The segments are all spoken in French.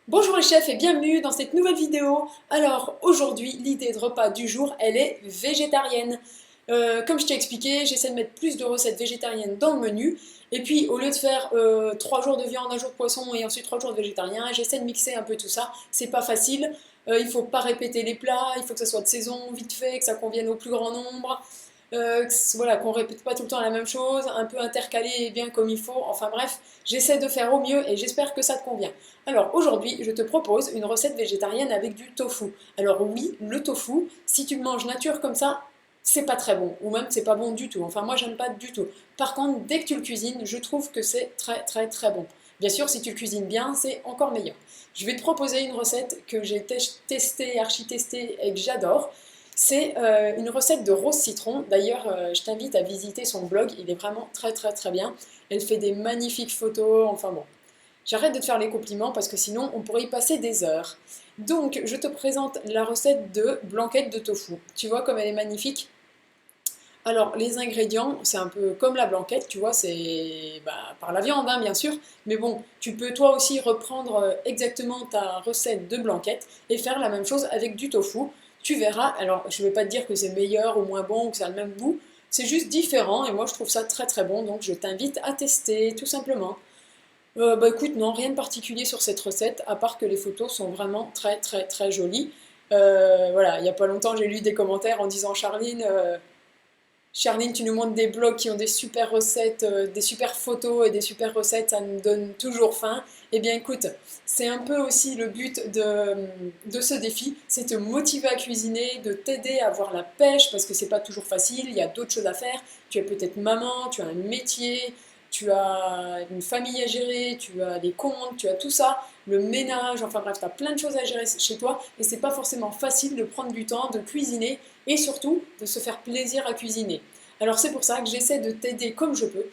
Bonjour les chefs et bienvenue dans cette nouvelle vidéo. Alors aujourd'hui, l'idée de repas du jour, elle est végétarienne. Comme je t'ai expliqué, j'essaie de mettre plus de recettes végétariennes dans le menu. Et puis au lieu de faire 3 jours de viande, un jour de poisson et ensuite 3 jours de végétarien, j'essaie de mixer un peu tout ça. C'est pas facile. Il faut pas répéter les plats, il faut que ça soit de saison, vite fait, que ça convienne au plus grand nombre. Voilà, qu'on répète pas tout le temps la même chose, un peu intercalé et bien comme il faut. Enfin bref, j'essaie de faire au mieux et j'espère que ça te convient. Alors aujourd'hui, je te propose une recette végétarienne avec du tofu. Alors oui, le tofu, si tu le manges nature comme ça, c'est pas très bon, ou même c'est pas bon du tout. Enfin moi j'aime pas du tout. Par contre, dès que tu le cuisines, je trouve que c'est très très très bon. Bien sûr, si tu le cuisines bien, c'est encore meilleur. Je vais te proposer une recette que j'ai testée, archi-testée et que j'adore. C'est une recette de rose citron. D'ailleurs, je t'invite à visiter son blog, il est vraiment très très très bien. Elle fait des magnifiques photos, enfin bon. J'arrête de te faire les compliments parce que sinon on pourrait y passer des heures. Donc, je te présente la recette de blanquette de tofu. Tu vois comme elle est magnifique? Alors, les ingrédients, c'est un peu comme la blanquette, tu vois, c'est par la viande, hein, bien sûr. Mais bon, tu peux toi aussi reprendre exactement ta recette de blanquette et faire la même chose avec du tofu. Tu verras, alors je ne vais pas te dire que c'est meilleur ou moins bon ou que ça a le même goût, c'est juste différent et moi je trouve ça très très bon, donc je t'invite à tester tout simplement. Bah écoute, non, rien de particulier sur cette recette, à part que les photos sont vraiment très très très jolies. Voilà, il n'y a pas longtemps, j'ai lu des commentaires en disant Charline, tu nous montres des blogs qui ont des super recettes, des super photos et des super recettes, ça nous donne toujours faim. Eh bien écoute, c'est un peu aussi le but de ce défi, c'est te motiver à cuisiner, de t'aider à avoir la pêche, parce que c'est pas toujours facile, il y a d'autres choses à faire. Tu es peut-être maman, tu as un métier, tu as une famille à gérer, tu as des comptes, tu as tout ça, le ménage, enfin bref, tu as plein de choses à gérer chez toi, et c'est pas forcément facile de prendre du temps, de cuisiner, et surtout de se faire plaisir à cuisiner. Alors c'est pour ça que j'essaie de t'aider comme je peux,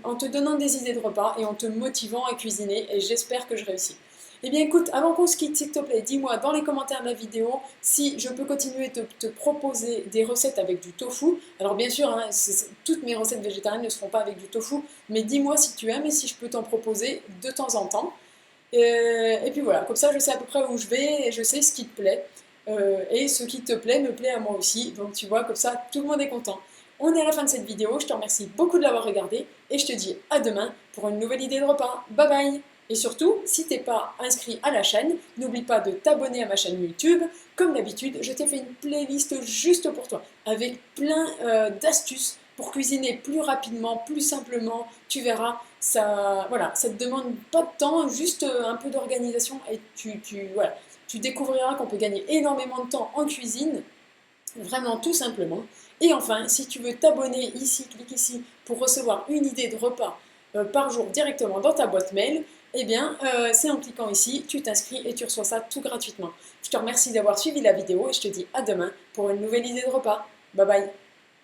en te donnant des idées de repas et en te motivant à cuisiner, et j'espère que je réussis. Eh bien écoute, avant qu'on se quitte, s'il te plaît, dis-moi dans les commentaires de la vidéo si je peux continuer de te proposer des recettes avec du tofu. Alors bien sûr, hein, toutes mes recettes végétariennes ne seront pas avec du tofu, mais dis-moi si tu aimes et si je peux t'en proposer de temps en temps. Et puis voilà, comme ça je sais à peu près où je vais et je sais ce qui te plaît. Et ce qui te plaît me plaît à moi aussi. Donc tu vois, comme ça tout le monde est content. On est à la fin de cette vidéo, je te remercie beaucoup de l'avoir regardée et je te dis à demain pour une nouvelle idée de repas. Bye bye! Et surtout, si t'es pas inscrit à la chaîne, n'oublie pas de t'abonner à ma chaîne YouTube. Comme d'habitude, je t'ai fait une playlist juste pour toi, avec plein d'astuces pour cuisiner plus rapidement, plus simplement. Tu verras, ça, voilà, ça te demande pas de temps, juste un peu d'organisation et voilà, tu découvriras qu'on peut gagner énormément de temps en cuisine, vraiment tout simplement. Et enfin, si tu veux t'abonner ici, clique ici pour recevoir une idée de repas par jour directement dans ta boîte mail. Eh bien, c'est en cliquant ici, tu t'inscris et tu reçois ça tout gratuitement. Je te remercie d'avoir suivi la vidéo et je te dis à demain pour une nouvelle idée de repas. Bye bye!